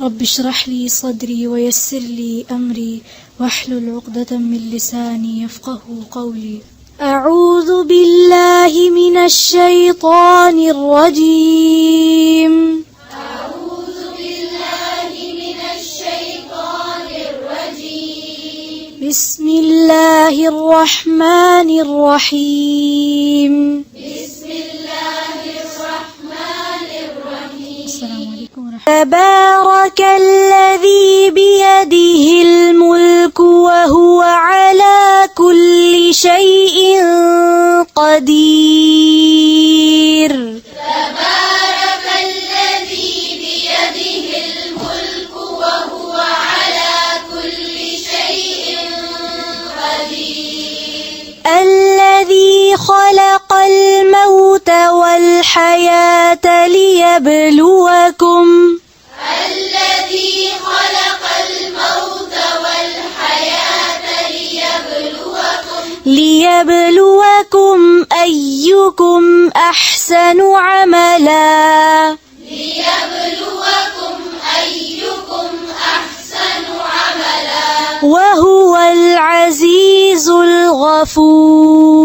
رب اشرح لي صدري ويسر لي أمري واحلل عقدة من لساني يفقه قولي. أعوذ بالله من الشيطان الرجيم. أعوذ بالله من الشيطان الرجيم. بسم الله الرحمن الرحيم. بسم الله الرحمن الرحيم. السلام عليكم ورحمة الله. تبارك الذي بيده الملك وهو على كل شيء قدير. تبارك الذي بيده الملك وهو على كل شيء قدير. الذي خلق الموت والحياة ليبلوكم. الذي خلق الموت والحياة ليبلوكم أيكم أحسن عملا. ليبلوكم أيكم أحسن عملا. وهو العزيز الغفور.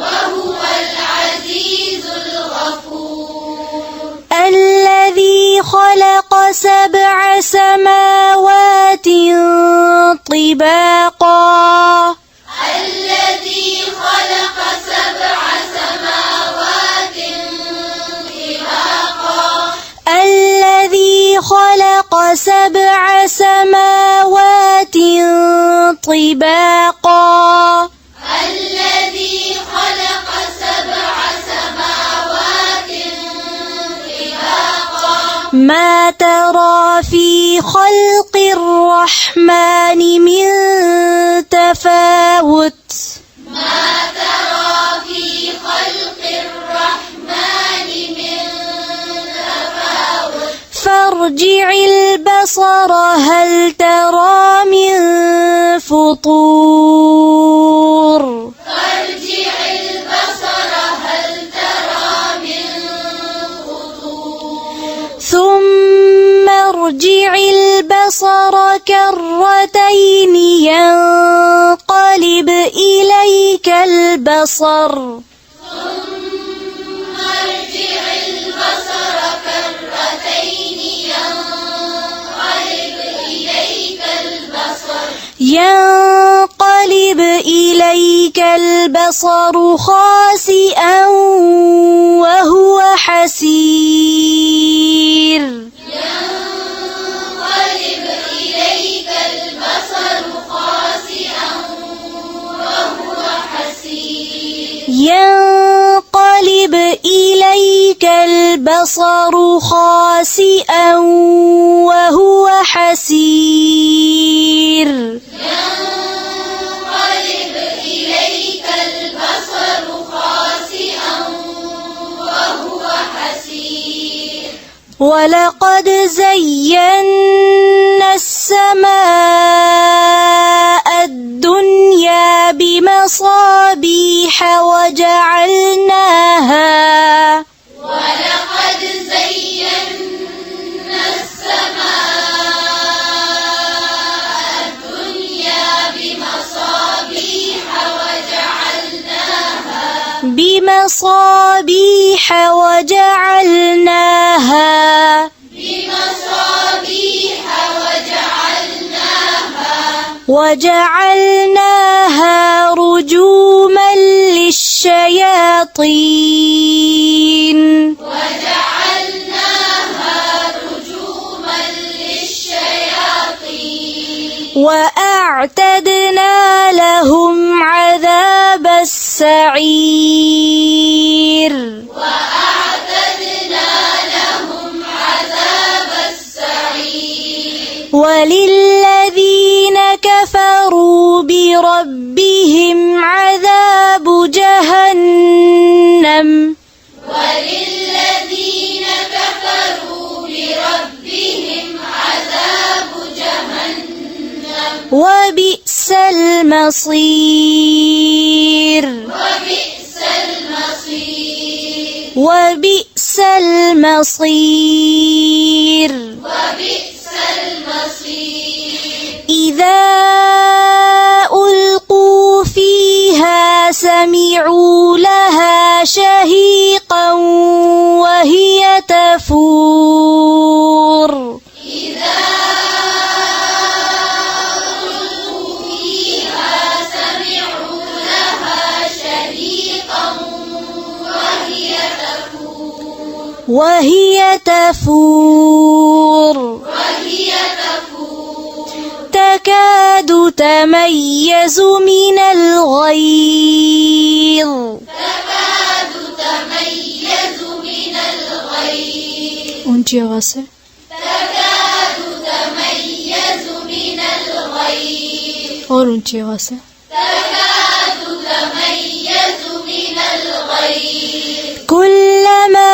وهو العزيز الغفور. الذي خلق 7 سماوات طباقا. الذي خلق 7 سماوات طباقا. الذي خلق 7 سماوات طباقا. الذي خلق 7 سماوات طباقا. ما ترى في خلق الرحمن من تفاوت. ما ترى في خلق الرحمن من تفاوت. فارجع البصر هل ترى من فطور. فارجع البصر هل ترى من فطور. ثم ارجع البصر كرتين ينقلب إليك البصر. ثم ارجع البصر كرتين ينقلب إليك البصر خاسئا وهو حسير. ينقلب إليك البصر خاسئا وهو حسير. ينقلب إليك البصر خاسئا وهو حسير. ينقلب إليك البصر خاسئا وهو حسير. ولقد زينا السماء الدنيا بمصابيح وجعلناها. ولقد زينا السماء الدنيا بمصابيح وجعلناها رجوما للشياطين. وأعتدنا لهم عذاب السعير. وللذين كفروا بربهم عذاب جهنم. وبئس المصير. وبئس المصير. سمعوا لها شهيقا وهي تفور إذا ألقوا فيها سمعوا لها شهيقا وهي تفور تكاد تميز من الغيظ ऊंची आवाज से تكاد تميز من الغيظ और ऊंची आवाज से تكاد تميز من الغيظ كلما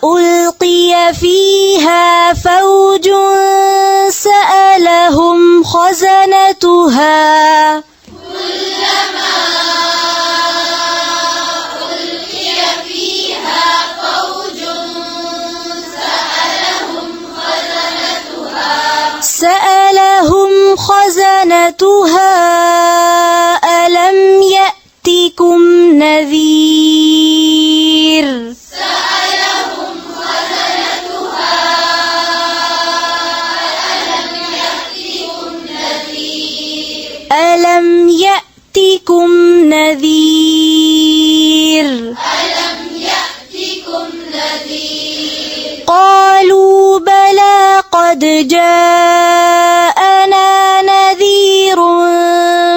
ألقي فيها فوج سألهم خزنتها كلما ألقي فيها فوج سألهم خزنتها ألم يأتكم نذير سألهم خزنتها ألم يأتكم نذير ألم يأتكم نذير قالوا بلى قد جاءنا نذير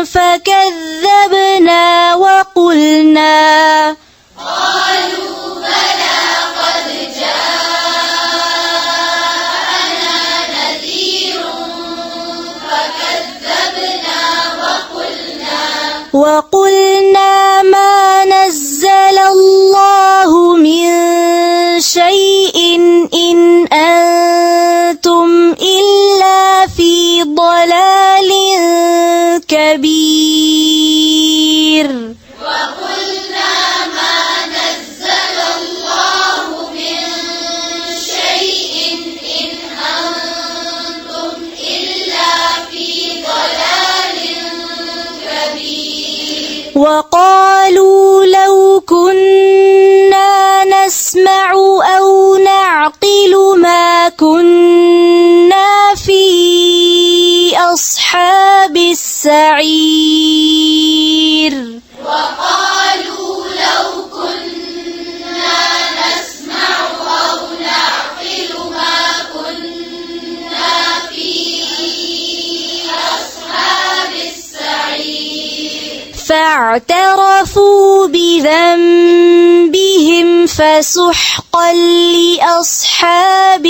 فكذبنا وقلنا قالوا بلى قد جاءنا نذير فكذبنا وقلنا ما نزل الله من شيء إن أنتم إلا في ضلال كبير وقلنا ما نزل الله من شيء إن أنتم إلا في ضلال كبير وقالوا لو كنا نسمع أو نعقل ما كنا في أصحاب السعير وقالوا لو كنا نسمع أو نعقل ما كنا في أصحاب السعير فاعترفوا بذنبهم فسحقا لأصحاب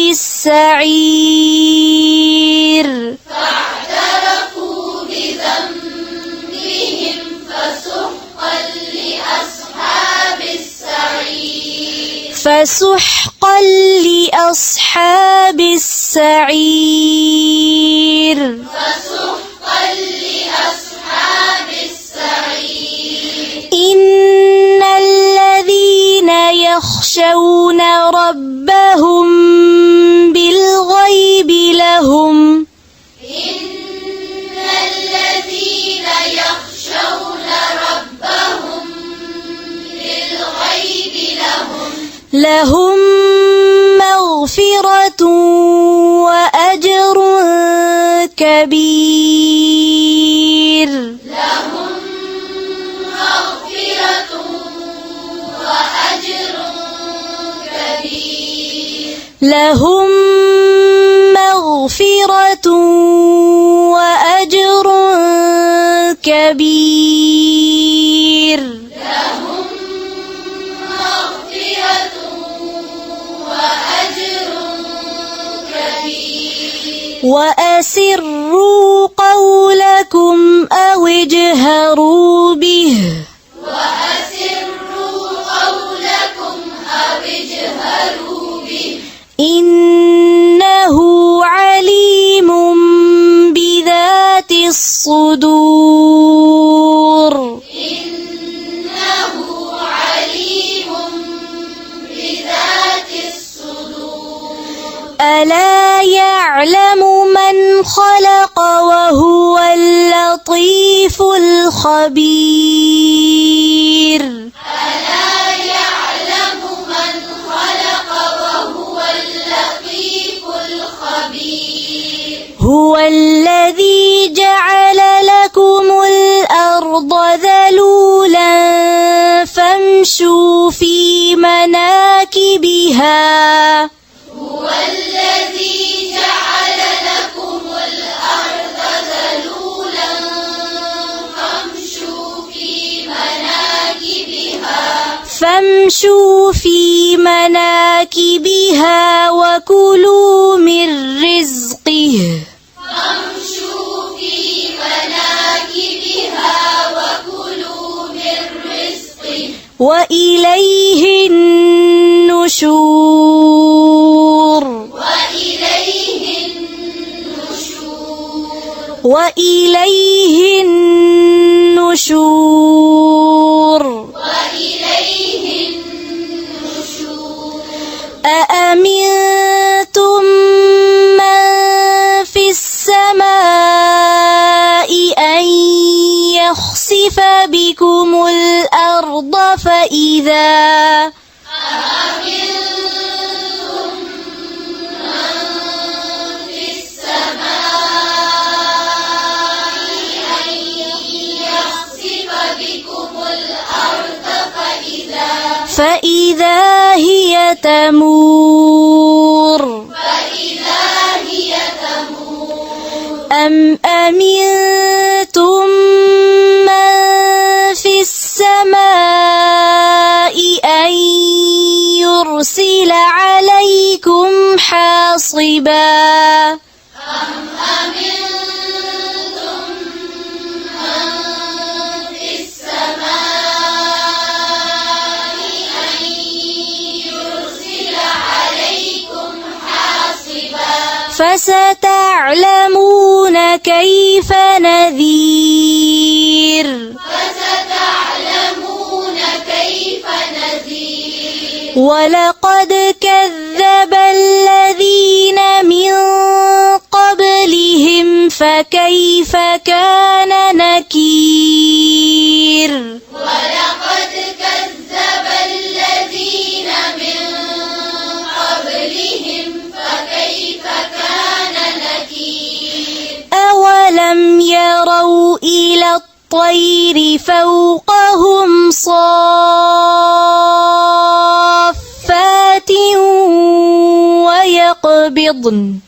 السعير فاعترفوا بذنبهم فسحقا لأصحاب السعير فسحقا لأصحاب السعير فسحقا لأصحاب السعير إن الذين يخشون ربهم بالغيب لهم إن الذين يخشون ربهم بالغيب لهم مغفرة وأجر كبير لهم مغفرة وأجر كبير لهم مغفرة وأجر كبير لهم مغفرة وأجر كبير وأسروا قولكم أو اجهروا به وأسروا قولكم أو اجهروا به إنه عليم بذات الصدور إنه عليم بذات الصدور ألا يعلم من خلق وهو اللطيف الخبير فامشوا في مناكبها هو الذي جعل لكم الأرض ذلولا فامشوا في مناكبها وكلوا من رزقه وإليه النشور وإليه النشور أأمنتم من في السماء أن يخسف بكم الأرض فإذا هي تمور أم أمنتم من في السماء أن يرسل عليكم حاصبا فستعلمون كيف نذير ولقد كذب الذين من قبلهم فكيف كان نكير أولم يروا إلى الطير فوقهم صافات ويقبضن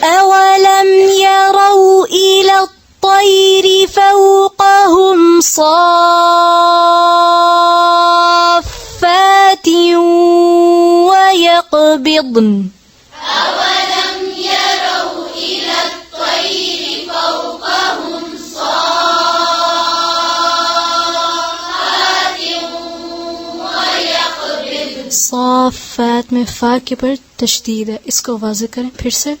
أولم يروا إلى الطير فوقهم صافات ويقبضن صافات में फा के पर तशदीद है, इसको वाज़े करें फिर से।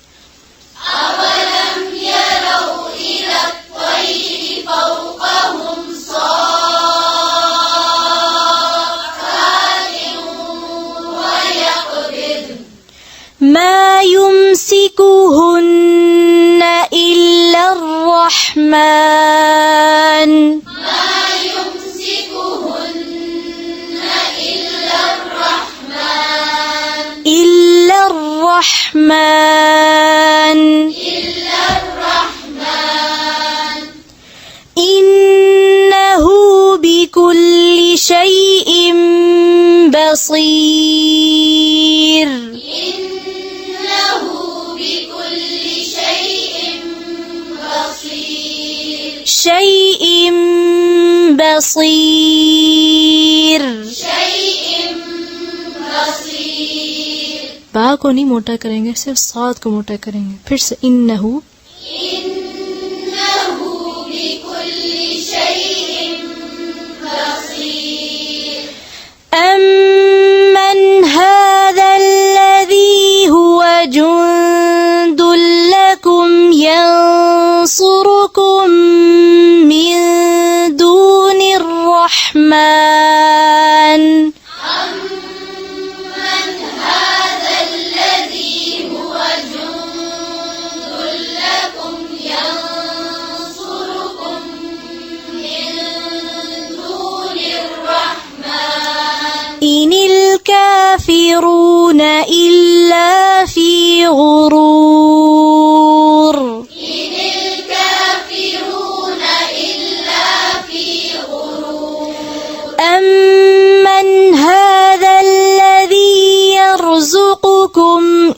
ما يمسكهن إلا الرحمن إلا الرحمن إنه بكل شيء بصير شيء بصير बा को नहीं मोटा करेंगे, सिर्फ साद को मोटा करेंगे। फिर से इन्नहु अम्मन हाज़ा الذي هو جند لكم ينصركم من دون الرحمن إن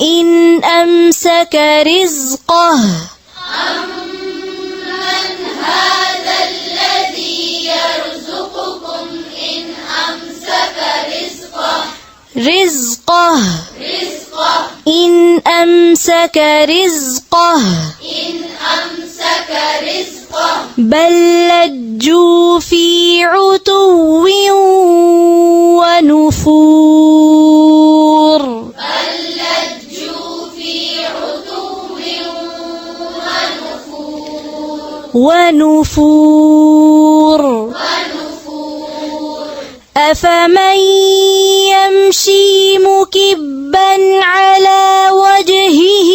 إن أمسك رزقه أمن هذا الذي يرزقكم إن أمسك رزقه إن أمسك رزقه بل لجوا في عتو ونفور أفمن يمشي مكبا على وجهه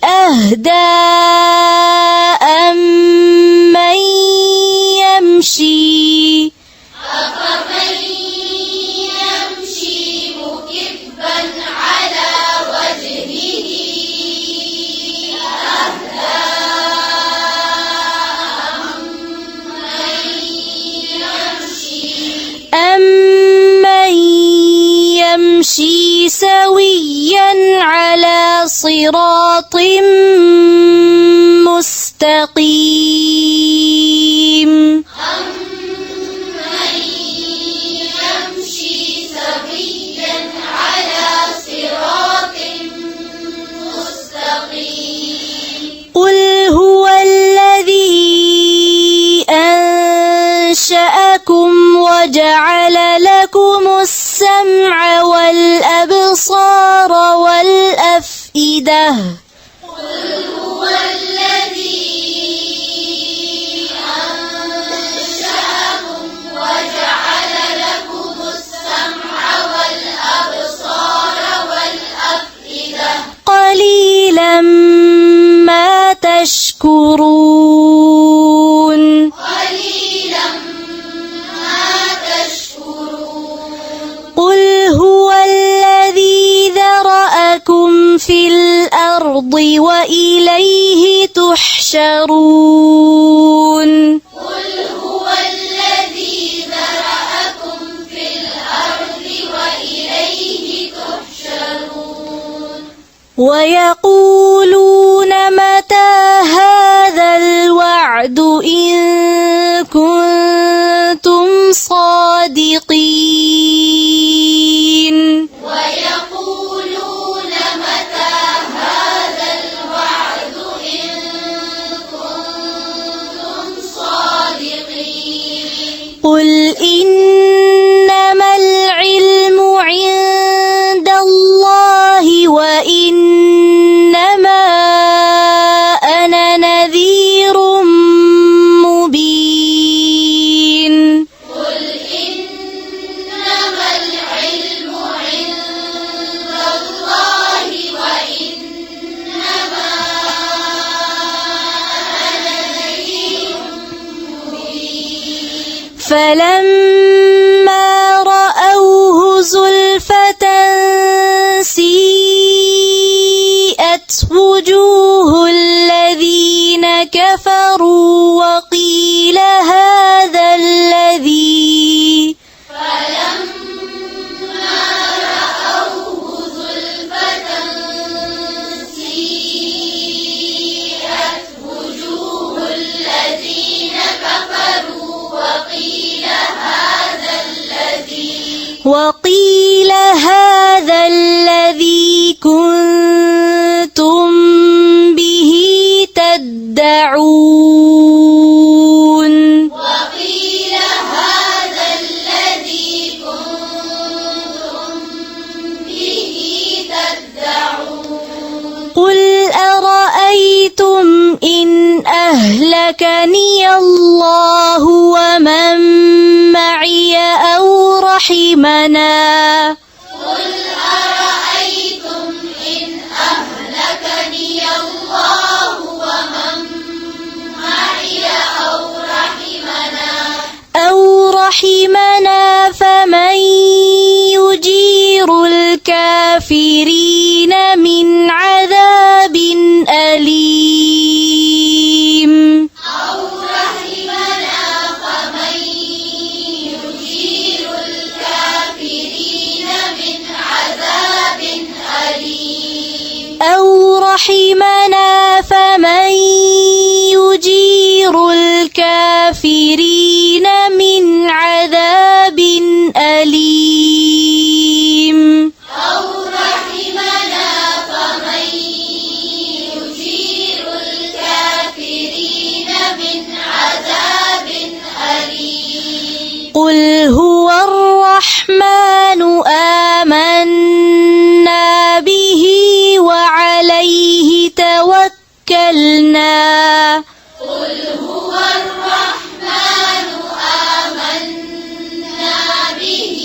أهدى أمن يمشي مكبا على وجهه أمن يمشي سويا على صراط مستقيم قل هو الذي أنشأكم وجعل لكم السمع والأبصار والأفئدة قليلا ما تشكرون قل هو الذي ذرأكم في الأرض وإليه تحشرون ويقولون متى هذا الوعد إن كنتم صادقين قل إنما العلم عند الله وإنما أنا نذير مبين فلما رأوه زلفة سيئت وجوه الذين كفروا وقيل هذا الذي وقيل هذا الذي كنتم به تدعون قل أرأيتم إن أهلكني الله ومن معي أو رحمنا فمن يجير الكافرين من عذاب أليم الكافرين من عذاب أليم رحمنا فمن يجير الكافرين من عذاب أليم أو رحمنا فمن يجير الكافرين من عذاب أليم قل هو الرحمن آمنا به وعليه توكلنا قل هو الرحمن آمنا به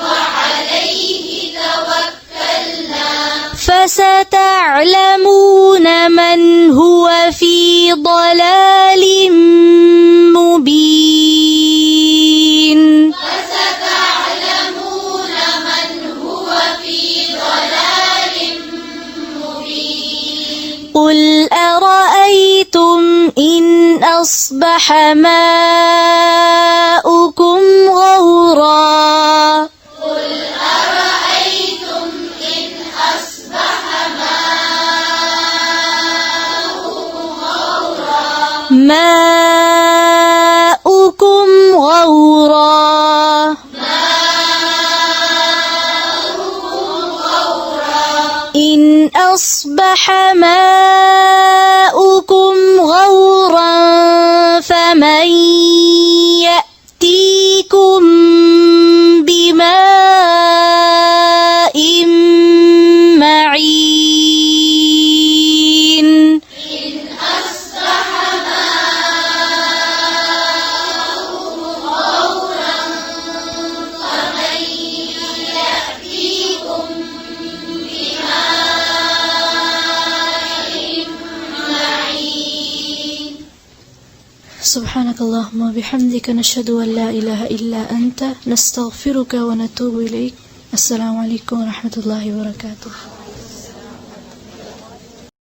وعليه توكلنا فستعلمون من هو في ضلال مبين فستعلمون من هو في ضلال مبين قل أرأيتم إن أصبح ماؤكم غورا قل أرأيتم إن أصبح ماؤكم غورا ماؤكم غورا إن أصبح ماؤكم غورا فمن يأتيكم بماء معين إن أصبح ماؤكم غورا فمن يأتيكم بماء معين سبحانك اللهم وبحمدك نشهد أن لا إله إلا أنت نستغفرك ونتوب إليك. السلام عليكم ورحمة الله وبركاته.